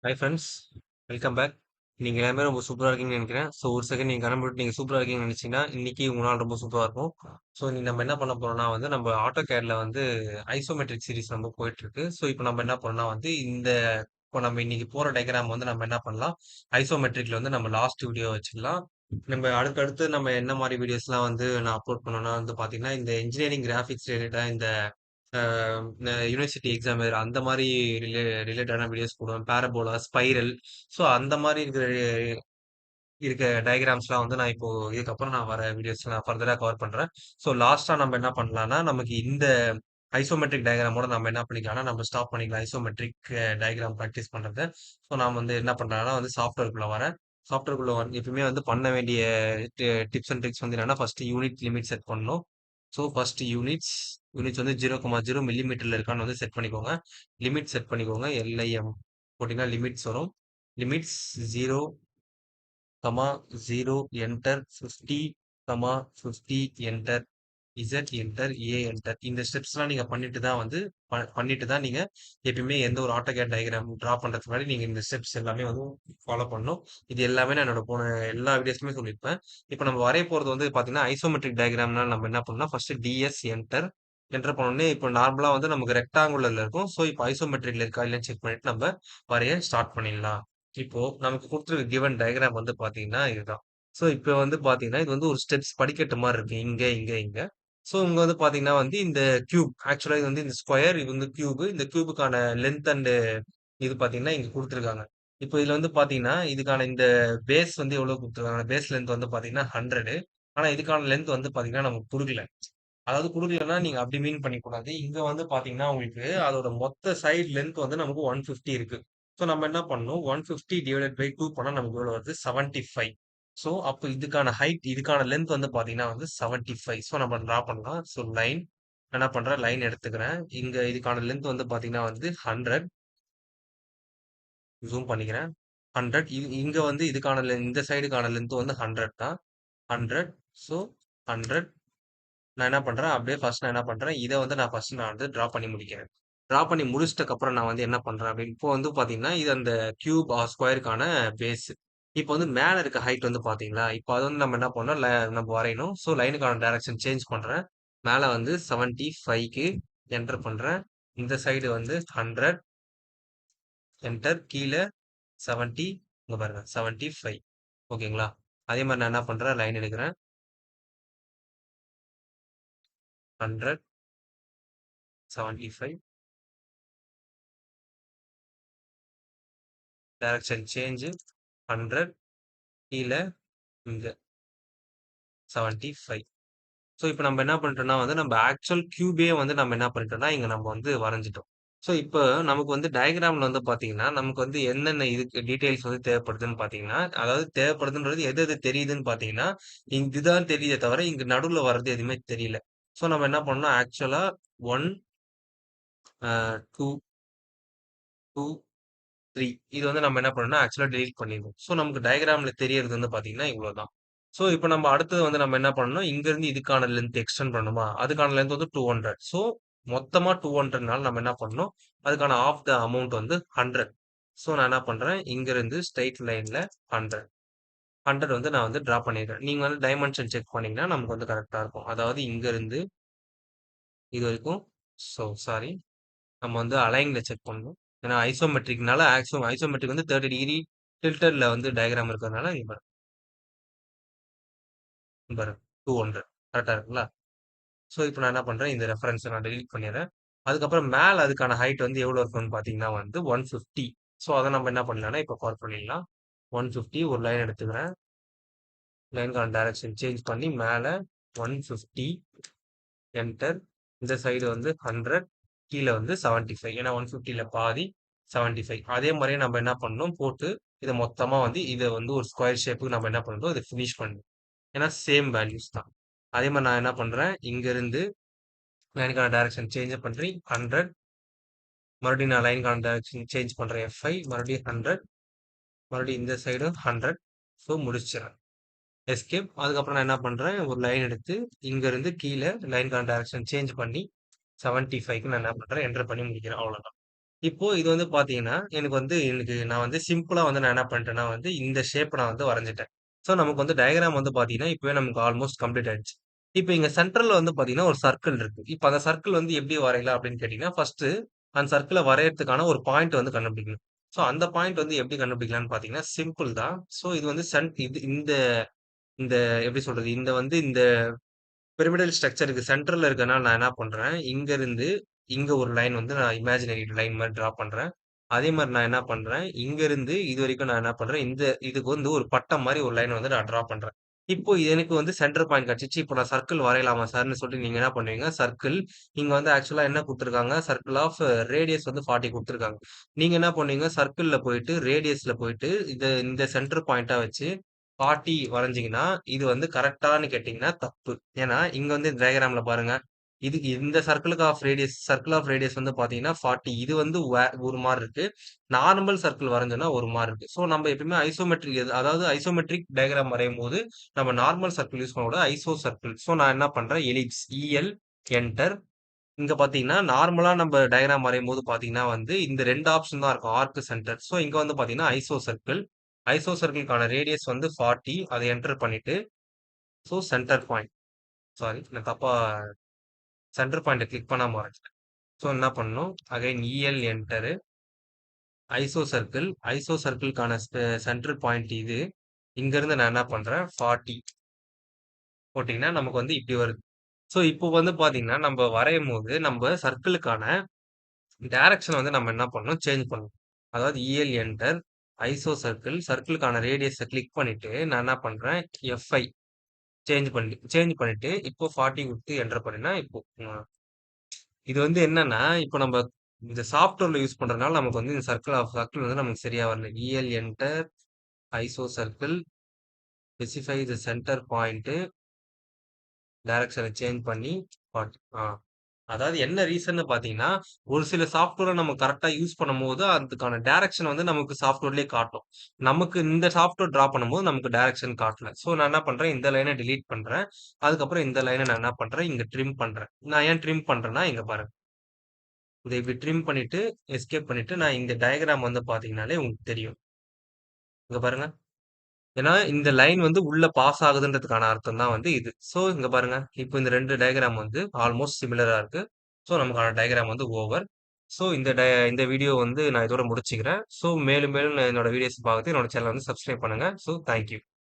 Hi friends, welcome back. நீங்க எல்லாமே ரொம்ப சூப்பரா இருக்கீங்கன்னு நினைக்கிறேன். ஸோ ஒரு செகண்ட் நீங்க கண்ண மூடிட்டு நீங்க சூப்பரா இருக்கீங்கன்னு நினைச்சீங்கன்னா, இன்னைக்கு உங்க நாள் ரொம்ப சூப்பரா இருக்கும். ஸோ இன்னைக்கு நம்ம என்ன பண்ண போறோம்னா நம்ம AutoCADல ஐசோமெட்ரிக் சீரிஸ் நம்ம போயிட்டு இருக்கு. ஸோ இப்போ நம்ம என்ன பண்ணலாம் இப்போ நம்ம இன்னைக்கு போற டயகிராம் நம்ம என்ன பண்ணலாம், ஐசோமெட்ரிக்ல நம்ம லாஸ்ட் வீடியோ வச்சுக்கலாம். நம்ம அடுத்தடுத்து நம்ம என்ன மாதிரி வீடியோஸ்லாம் நான் அப்லோட் பண்ணணும்னா பார்த்தீங்கன்னா, இந்த இன்ஜினியரிங் கிராஃபிக்ஸ் ரிலேட்டடா யூனிவர்சிட்டி எக்ஸாம் அந்த மாதிரி ரிலேட்டடான வீடியோஸ் போடுவேன். Parabola, spiral. ஸோ அந்த மாதிரி இருக்க டயகிராம்ஸ்லாம் நான் இப்போ இதுக்கப்புறம் நான் வர வீடியோஸ் நான் ஃபர்தரா கவர் பண்றேன். ஸோ லாஸ்ட்டா நம்ம என்ன பண்ணலாம்னா, நமக்கு இந்த ஐசோமெட்ரிக் டயகிராமோட நம்ம என்ன பண்ணிக்கலாம்னா, நம்ம ஸ்டாப் பண்ணிக்கலாம். ஐசோமெட்ரிக் டயகிராம் பிராக்டிஸ் பண்றத. ஸோ நான் என்ன பண்றேன்னா சாஃப்ட்வேர்க்குள்ள வரேன். சாஃப்ட்வேர்க்குள்ள எப்பயுமே பண்ண வேண்டிய டிப்ஸ் அண்ட் ட்ரிக்ஸ் என்னன்னா, ஃபர்ஸ்ட் யூனிட் லிமிட் செட் பண்ணணும். ஸோ ஃபர்ஸ்ட் யூனிட்ஸ் 0,0 மில்லிமீட்டர்ல இருக்கான்னு செட் பண்ணிக்கோங்க. லிமிட் செட் பண்ணிக்கோங்க. LIM போட்டீங்கன்னா லிமிட்ஸ் வரும். Limits 0, 0 enter 50, 50 enter Z enter enter. இந்த ஸ்டெப்ஸ்லாம் நீங்க பண்ணிட்டு தான் நீங்க எப்பயுமே எந்த ஒரு ஆட்டோகேட் டயகிராம் டிரா பண்றதுக்கு முன்னாடி நீங்க இந்த ஸ்டெப்ஸ் எல்லாமே ஃபாலோ பண்ணணும். இது எல்லாமே நான் என்னோட போன எல்லா வீடியோஸ்லயுமே சொல்லியிருப்பேன். இப்போ நம்ம வரைய போறது பாத்தீங்கன்னா ஐசோமெட்ரிக் டயகிராம்னா நம்ம என்ன பண்ணலாம், ஃபர்ஸ்ட் டிஎஸ் என்டர் என்டர் பண்ணோடனே இப்போ நார்மலா நமக்கு ரெக்டாங்குலர்ல இருக்கும். ஸோ இப்போ ஐசோமெட்ரிக்ல இருக்கா இல்லைன்னு செக் பண்ணிட்டு நம்ம வரைய ஸ்டார்ட் பண்ணிடலாம். இப்போ நமக்கு கொடுத்துருக்க கிவன் டயகிராம் பாத்தீங்கன்னா இதுதான். ஸோ இப்போ பாத்தீங்கன்னா இது ஒரு ஸ்டெப்ஸ் படிக்கட்டு மாதிரி இருக்கு. இங்க இங்க இங்க. ஸோ இங்க பாத்தீங்கன்னா இந்த கியூப் ஆக்சுவலா இது இந்த ஸ்கொயர், இது கியூப். இந்த கியூபுக்கான லென்த் அண்ட் இது பாத்தீங்கன்னா இங்க கொடுத்துருக்காங்க. இப்போ இதுல பாத்தீங்கன்னா இதுக்கான இந்த பேஸ் எவ்வளவு கொடுத்துருக்காங்க, பேஸ் லென்த் பாத்தீங்கன்னா 100. ஆனா இதுக்கான லென்த் பாத்தீங்கன்னா நமக்கு கொடுக்கல. அதாவது குடுக்கலன்னா நீங்க அப்படி மீன் பண்ணிக்கூடாது. இங்க பாத்தீங்கன்னா உங்களுக்கு அதோட மொத்த சைடு லென்த் நமக்கு 150 இருக்கு. ஸோ நம்ம என்ன பண்ணணும், 150 டிவைடட் பை 2 பண்ணா நமக்கு எவ்வளவு வருது, 75. ஸோ அப்ப இதுக்கான லென்த் பாத்தீங்கன்னா 75. ஸோ நம்ம டிரா பண்ணலாம். ஸோ லைன் என்ன பண்றேன், லைன் எடுத்துக்கிறேன். இங்க இதுக்கான லென்த் பாத்தீங்கன்னா 100. ஜூம் பண்ணிக்கிறேன். 100. இங்க இதுக்கான இந்த சைடுக்கான லென்த் 100 தான். 100. ஸோ 100. நான் என்ன பண்றேன், அப்படியே ஃபர்ஸ்ட் நான் என்ன பண்றேன், இத நான் ஃபர்ஸ்ட் டிரா பண்ணி முடிக்கிறேன். டிரா பண்ணி முடிச்சிட்டக்கு அப்புறம் நான் என்ன பண்றேன் அப்படின்னு, இப்போ பாத்தீங்கன்னா இது அந்த கியூப் ஆர் ஸ்கொயருக்கான பேஸ். இப்போ மேல இருக்க ஹைட் பாத்தீங்களா, இப்போ அது நம்ம என்ன பண்ணோம், நம்ம வரையணும். ஸோ லைனுக்கான டைரக்ஷன் சேஞ்ச் பண்றேன். மேல 75க்கு என்டர் பண்றேன். இந்த சைடு 100 என்டர், கீழே 70, இங்க பாருங்க 75. ஓகேங்களா. அதே மாதிரி நான் என்ன பண்றேன், லைன் எடுக்கிறேன். 100, 75, டைரக்ஷன் சேஞ்ச் 100, கீழே இங்க 75. ஸோ இப்போ நம்ம என்ன பண்ணிட்டோம்னா நம்ம ஆக்சுவல் கியூபே நம்ம என்ன பண்ணிட்டோம்னா இங்க நம்ம வரைஞ்சிட்டோம். ஸோ இப்போ நமக்கு டயகிராம்ல பாத்தீங்கன்னா நமக்கு என்னென்ன இதுக்கு டீடைல்ஸ் தேவைப்படுதுன்னு பாத்தீங்கன்னா, அதாவது தேவைப்படுதுன்றது எது எது தெரியுதுன்னு பாத்தீங்கன்னா, இதுதான் தெரியுதே தவிர இங்க நடுவுல வர்றது எதுவுமே தெரியல. ஸோ நம்ம என்ன பண்ணணும், ஆக்சுவலா 1, 2, 2, 3 இது நம்ம என்ன பண்ணணும்னா ஆக்சுவலா டெலீட் பண்ணிடணும். ஸோ நமக்கு டயகிராம்ல தெரியறது பாத்தீங்கன்னா இவ்வளவுதான். ஸோ இப்போ நம்ம அடுத்தது நம்ம என்ன பண்ணணும், இங்க இருந்து இதுக்கான லென்த் எக்ஸ்டெண்ட் பண்ணணுமா, அதுக்கான லென்த் 200. ஸோ மொத்தமா 200னால நம்ம என்ன பண்ணணும், அதுக்கான ஆஃப் த அமௌண்ட் 100. ஸோ நான் என்ன பண்றேன், இங்க இருந்து ஸ்ட்ரைட் லைன்ல 100 நான் டிரா பண்ணிடுறேன். நீங்க டைமென்ஷன் செக் பண்ணீங்கன்னா நமக்கு கரெக்டா இருக்கும். அதாவது இங்க இருந்து இது வரைக்கும். ஸோ சாரி, நம்ம அலைன்ல செக் பண்ணணும். ஏன்னா ஐசோமெட்ரிக்னால ஐசோமெட்ரிக் 30 டிகிரி டில்டர்ல டயகிராம் இருக்கிறதுனால இங்க பாருங்க, இங்க பாருங்க 200 கரெக்டா இருக்குங்களா. ஸோ இப்போ நான் என்ன பண்றேன், இந்த ரெஃபரன்ஸை நான் டெலீட் பண்ணிடுறேன். அதுக்கப்புறம் மேல அதுக்கான ஹைட் எவ்வளவு இருக்கும்னு பாத்தீங்கன்னா 150. ஸோ அதை நம்ம என்ன பண்ணலாம்னா இப்போ கவர் பண்ணிடலாம். 150 ஒரு லைன் எடுத்துக்கிறேன். லைனுக்கான டைரக்ஷன் சேஞ்ச் பண்ணி மேல 150 என்டர். இந்த சைடு 100, கீழே 75. ஏன்னா 150ல பாதி 75. அதே மாதிரியே நம்ம என்ன பண்ணணும், போட்டு இதை மொத்தமா இதை ஒரு ஸ்கொயர் ஷேப்புக்கு நம்ம என்ன பண்றோம், இதை ஃபினிஷ் பண்ணணும். ஏன்னா சேம் வேல்யூஸ் தான். அதே மாதிரி நான் என்ன பண்றேன், இங்க இருந்து லைனுக்கான டைரக்ஷன் சேஞ்ச் பண்றேன் 100. மறுபடியும் நான் லைனுக்கான டைரக்ஷன் சேஞ்ச் பண்றேன் F5. மறுபடியும் 100. மறுபடியும் இந்த சைடு 100. ஸோ முடிச்சிடறேன். எஸ்கேப். அதுக்கப்புறம் நான் என்ன பண்றேன், ஒரு லைன் எடுத்து இங்க இருந்து கீழே லைனுக்கான டைரக்ஷன் சேஞ்ச் பண்ணி 75க்கு நான் என்ன பண்றேன், என்டர் பண்ணி முடிக்கிறேன். அவ்வளவுதான். இப்போ இது வந்து பார்த்தீங்கன்னா, எனக்கு நான் வந்து சிம்பிளா வந்து நான் என்ன பண்ணிட்டேன்னா வந்து, இந்த ஷேப் நான் வந்து வரைஞ்சுட்டேன். ஸோ நமக்கு வந்து டயகிராம் வந்து பார்த்தீங்கன்னா, இப்பவே நமக்கு ஆல்மோஸ்ட் கம்ப்ளீட் ஆயிடுச்சு. இப்ப இங்க சென்டர்ல வந்து பார்த்தீங்கன்னா, ஒரு சர்க்கிள் இருக்கு. இப்ப அந்த சர்க்கிள் வந்து எப்படி வரையலாம் அப்படின்னு கேட்டீங்கன்னா, ஃபர்ஸ்ட்டு அந்த சர்க்கிள வரையறதுக்கான ஒரு பாயிண்ட் வந்து கண்டுபிடிக்கணும். ஸோ அந்த பாயிண்ட் வந்து எப்படி கண்டுபிடிக்கலாம்ன்னு பார்த்தீங்கன்னா, சிம்பிள் தான். ஸோ இது வந்து இது இந்த இந்த எப்படி சொல்றது? இந்த பிரமிடல் ஸ்ட்ரக்சருக்கு சென்டர்ல இருக்கனால நான் என்ன பண்றேன், இங்க இருந்து இங்க ஒரு லைன் வந்து நான் இமேஜினரி லைன் மாரி டிரா பண்றேன். அதே மாரி நான் என்ன பண்றேன், இங்க இருந்து இதுவரைக்கும் நான் என்ன பண்றேன், இதுக்கு வந்து ஒரு பட்டம் மாரி ஒரு லைன் வந்து நான் டிரா பண்றேன். இப்போ எனக்கு வந்து சென்டர் பாயிண்ட் கிடைச்சிச்சு. இப்போ நான் சர்க்கிள் வரையலாமா சார்ன்னு சொல்லிட்டு நீங்க என்ன பண்ணுவீங்க, சர்க்கிள் இங்க வந்து ஆக்சுவலா என்ன குடுத்துருக்காங்க, சர்க்கிள் ஆஃப் ரேடியஸ் வந்து 40 குடுத்துருக்காங்க. நீங்க என்ன பண்ணுவீங்க, சர்க்கிள்ல போயிட்டு, ரேடியஸ்ல போயிட்டு, இந்த சென்டர் பாயிண்ட்டா வச்சு 40 வரைஞ்சீங்கன்னா, இது வந்து கரெக்ட்டான்னு கேட்டீங்கன்னா தப்பு. ஏன்னா, இங்க வந்து டயகிராம்ல பாருங்க. இந்த சர்க்கிள் ஆஃப் ரேடியஸ் வந்து பார்த்தீங்கன்னா 40. இது வந்து ஒரு மாரி இருக்கு. நார்மல் சர்க்கிள் வரைஞ்சோம்னா ஒரு மாரி இருக்கு. ஸோ நம்ம எப்பயுமே ஐசோமெட்ரிக் அதாவது ஐசோமெட்ரிக் டயகிராம் வரையும்போது, நம்ம நார்மல் சர்க்கிள் யூஸ் பண்ணக்கூடாது. Iso circle. ஸோ நான் என்ன பண்றேன், எலிப்ஸ் என்டர். இங்க பார்த்தீங்கன்னா, நார்மலா நம்ம டயகிராம் வரையும்போது பார்த்தீங்கன்னா வந்து, இந்த 2 ஆப்ஷன் தான் இருக்கும். Arc, centre. ஸோ இங்க வந்து பார்த்தீங்கன்னா, ஐசோ சர்க்கிள். ஐசோ சர்க்கிள்க்கான ரேடியஸ் வந்து 40. அத என்டர் பண்ணிட்டு, ஸோ சென்டர் பாயிண்ட். சாரி நான் தப்பா சென்டர் பாயிண்ட்ட கிளிக் பண்ணாம வரைஞ்சுட்டேன். ஸோ என்ன பண்ணணும், again enter, iso circle. Iso சர்க்கிள்க்கான சென்டர் பாயிண்ட் இது. இங்கருந்து நான் என்ன பண்றேன், 40 போட்டீங்கன்னா, நமக்கு வந்து இப்படி வருது. ஸோ இப்போ வந்து பார்த்தீங்கன்னா, நம்ப வரையும்போது, நம்ப சர்க்கிளுக்கான டைரக்ஷன் வந்து நம்ம என்ன பண்ணணும், சேஞ்ச் பண்ணணும். அதாவது என்டர், ஐசோ சர்க்கிள், சர்க்கிளுக்கான ரேடியஸ கிளிக் பண்ணிட்டு, நான் என்ன பண்றேன், எஃப்5 சேஞ்ச் பண்ணிட்டு, இப்போ 40 குடுத்து என்டர் பண்ணினா, இப்போ இது வந்து என்னன்னா, இப்போ நம்ப இந்த சாஃப்ட்வேர்ல யூஸ் பண்றதுனால நமக்கு வந்து இந்த சர்க்கிள் வந்து நமக்கு சரியா வரல. Enter, iso circle, specify the centre point, டைரக்ஷன சேஞ்ச் பண்ணி 40 அதாவது என்ன ரீசன்னு பார்த்தீங்கன்னா, ஒரு சில சாஃப்ட்வேர நம்ம கரெக்ட்டா யூஸ் பண்ணும்போது, அதுக்கான டைரக்ஷன் வந்து நமக்கு சாஃப்ட்வேர்லயே காட்டும். நமக்கு இந்த சாஃப்ட்வேர் டிரா பண்ணும்போது நமக்கு டைரக்ஷன் காட்டல. ஸோ நான் என்ன பண்றேன், இந்த லைன டெலீட் பண்றேன். அதுக்கப்புறம் இந்த லைன நான் என்ன பண்றேன், இங்க ட்ரிம் பண்றேன். நான் ஏன் ட்ரிம் பண்றேன்னா, இங்க பாருங்க. இத இப்படி ட்ரிம் பண்ணிட்டு, எஸ்கேப் பண்ணிட்டு, நான் இந்த டயகிராம் வந்து பார்த்தீங்கன்னாலே உங்களுக்கு தெரியும். இங்க பாருங்க. ஏன்னா, இந்த லைன் வந்து உள்ள பாஸ் ஆகுதுன்றதுக்கான அர்த்தம் தான் வந்து இது. ஸோ இங்க பாருங்க. இப்போ இந்த 2 டயகிராம் வந்து ஆல்மோஸ்ட் சிமிலரா இருக்கு. ஸோ நமக்கான டயகிராம் வந்து ஓவர். ஸோ இந்த வீடியோ வந்து நான் இதோட முடிச்சுக்கிறேன். ஸோ மேலும் மேலும் நான் என்னோட வீடியோஸ் பார்த்து என்னோட சேனல வந்து சப்ஸ்கிரைப் பண்ணுங்க. So thank you.